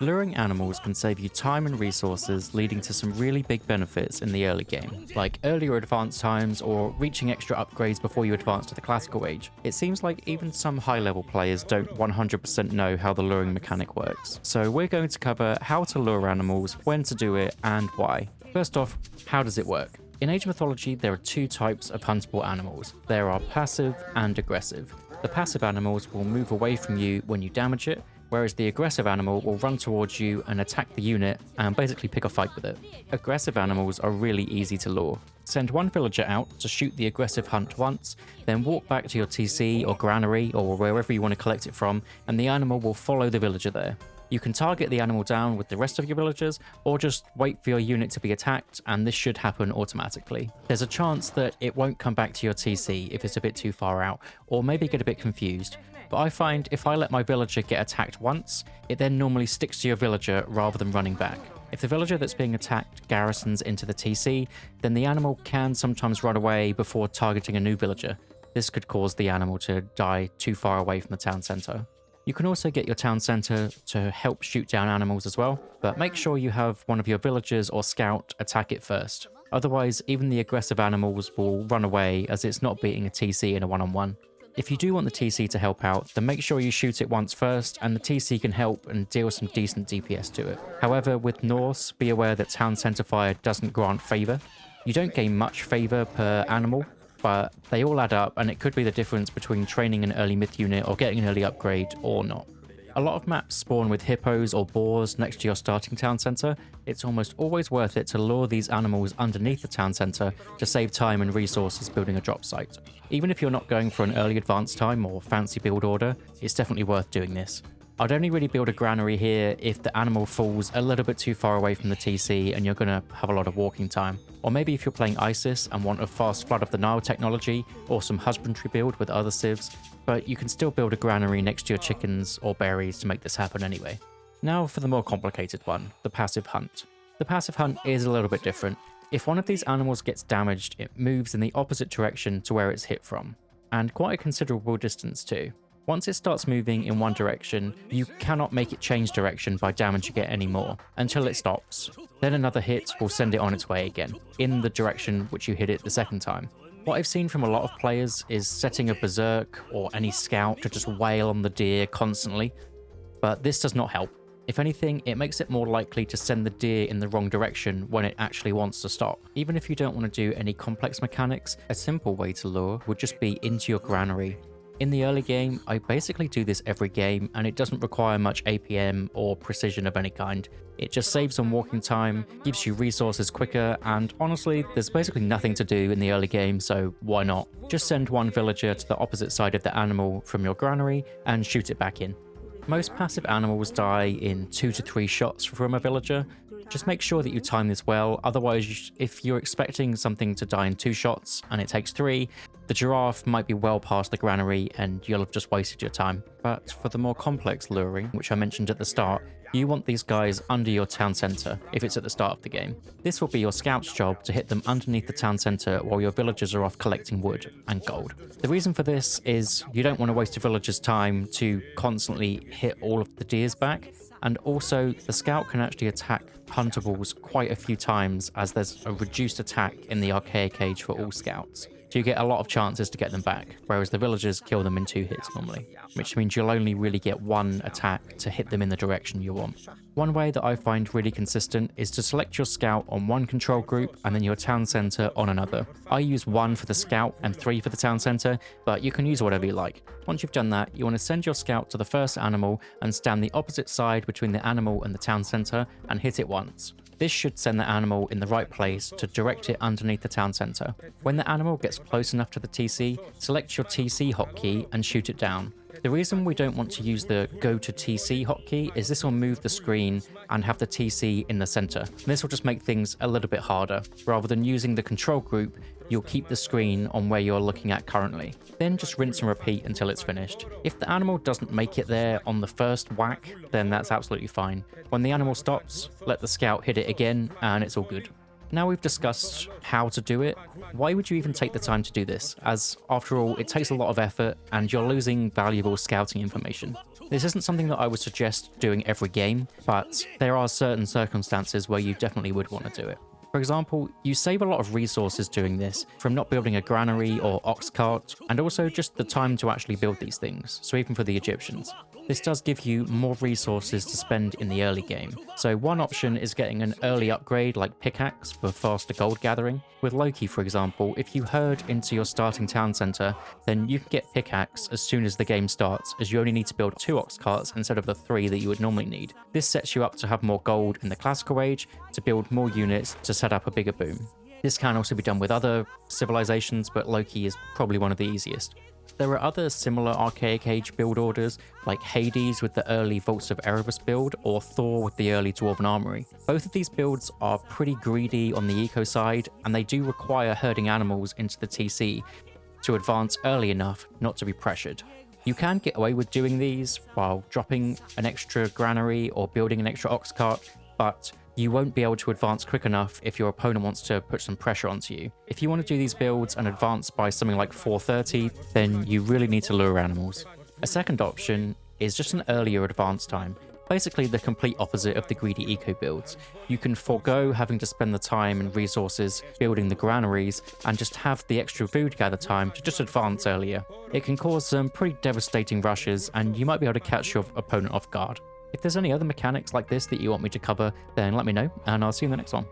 Luring animals can save you time and resources, leading to some really big benefits in the early game, like earlier advance times or reaching extra upgrades before you advance to the classical age. It seems like even some high-level players don't 100% know how the luring mechanic works, so we're going to cover how to lure animals, when to do it, and why. First off, how does it work? In Age of Mythology, there are two types of huntable animals. There are passive and aggressive. The passive animals will move away from you when you damage it, whereas the aggressive animal will run towards you and attack the unit and basically pick a fight with it. Aggressive animals are really easy to lure. Send one villager out to shoot the aggressive hunt once, then walk back to your TC or granary or wherever you want to collect it from, and the animal will follow the villager there. You can target the animal down with the rest of your villagers, or just wait for your unit to be attacked, and this should happen automatically. There's a chance that it won't come back to your TC if it's a bit too far out, or maybe get a bit confused, but I find if I let my villager get attacked once, it then normally sticks to your villager rather than running back. If the villager that's being attacked garrisons into the TC, then the animal can sometimes run away before targeting a new villager. This could cause the animal to die too far away from the town centre. You can also get your town centre to help shoot down animals as well, but make sure you have one of your villagers or scout attack it first. Otherwise, even the aggressive animals will run away as it's not beating a TC in a one-on-one. If you do want the TC to help out, then make sure you shoot it once first, and the TC can help and deal some decent DPS to it. However, with Norse, be aware that Town Centre Fire doesn't grant favour. You don't gain much favour per animal, but they all add up, and it could be the difference between training an early myth unit or getting an early upgrade or not. A lot of maps spawn with hippos or boars next to your starting town centre. It's almost always worth it to lure these animals underneath the town centre to save time and resources building a drop site. Even if you're not going for an early advance time or fancy build order, it's definitely worth doing this. I'd only really build a granary here if the animal falls a little bit too far away from the TC and you're going to have a lot of walking time. Or maybe if you're playing ISIS and want a fast Flood of the Nile technology or some husbandry build with other civs, but you can still build a granary next to your chickens or berries to make this happen anyway. Now for the more complicated one, the passive hunt. The passive hunt is a little bit different. If one of these animals gets damaged, it moves in the opposite direction to where it's hit from, and quite a considerable distance too. Once it starts moving in one direction, you cannot make it change direction by damaging it anymore until it stops. Then another hit will send it on its way again, in the direction which you hit it the second time. What I've seen from a lot of players is setting a berserk or any scout to just wail on the deer constantly, but this does not help. If anything, it makes it more likely to send the deer in the wrong direction when it actually wants to stop. Even if you don't want to do any complex mechanics, a simple way to lure would just be into your granary. In the early game, I basically do this every game, and it doesn't require much APM or precision of any kind. It just saves on walking time, gives you resources quicker, and honestly, there's basically nothing to do in the early game, so why not? Just send one villager to the opposite side of the animal from your granary and shoot it back in. Most passive animals die in 2 to 3 shots from a villager. Just make sure that you time this well, otherwise if you're expecting something to die in 2 shots and it takes 3, the giraffe might be well past the granary and you'll have just wasted your time. But for the more complex luring, which I mentioned at the start, you want these guys under your town centre if it's at the start of the game. This will be your scout's job to hit them underneath the town centre while your villagers are off collecting wood and gold. The reason for this is you don't want to waste a villager's time to constantly hit all of the deers back, and also the scout can actually attack huntables quite a few times as there's a reduced attack in the archaic age for all scouts. So you get a lot of chances to get them back, whereas the villagers kill them in 2 hits normally, which means you'll only really get 1 attack to hit them in the direction you want. One way that I find really consistent is to select your scout on one control group and then your town centre on another. I use 1 for the scout and 3 for the town centre, but you can use whatever you like. Once you've done that, you want to send your scout to the first animal and stand the opposite side between the animal and the town centre and hit it once. This should send the animal in the right place to direct it underneath the town centre. When the animal gets close enough to the TC, select your TC hotkey and shoot it down. The reason we don't want to use the Go to TC hotkey is this will move the screen and have the TC in the center. This will just make things a little bit harder. Rather than using the control group, you'll keep the screen on where you're looking at currently. Then just rinse and repeat until it's finished. If the animal doesn't make it there on the first whack, then that's absolutely fine. When the animal stops, let the scout hit it again and it's all good. Now we've discussed how to do it, why would you even take the time to do this? As, after all, it takes a lot of effort and you're losing valuable scouting information. This isn't something that I would suggest doing every game, but there are certain circumstances where you definitely would want to do it. For example, you save a lot of resources doing this, from not building a granary or ox cart, and also just the time to actually build these things, so even for the Egyptians. This does give you more resources to spend in the early game. So one option is getting an early upgrade like pickaxe for faster gold gathering. With Loki, for example, if you herd into your starting town center, then you can get pickaxe as soon as the game starts, as you only need to build 2 ox carts instead of the 3 that you would normally need. This sets you up to have more gold in the classical age, to build more units to set up a bigger boom. This can also be done with other civilizations, but Loki is probably one of the easiest. There are other similar Archaic Age build orders, like Hades with the early Vaults of Erebus build, or Thor with the early Dwarven Armory. Both of these builds are pretty greedy on the eco side, and they do require herding animals into the TC to advance early enough not to be pressured. You can get away with doing these while dropping an extra granary or building an extra ox cart, but you won't be able to advance quick enough if your opponent wants to put some pressure onto you. If you want to do these builds and advance by something like 430, then you really need to lure animals. A second option is just an earlier advance time, basically the complete opposite of the greedy eco builds. You can forego having to spend the time and resources building the granaries and just have the extra food gather time to just advance earlier. It can cause some pretty devastating rushes, and you might be able to catch your opponent off guard. If there's any other mechanics like this that you want me to cover, then let me know, and I'll see you in the next one.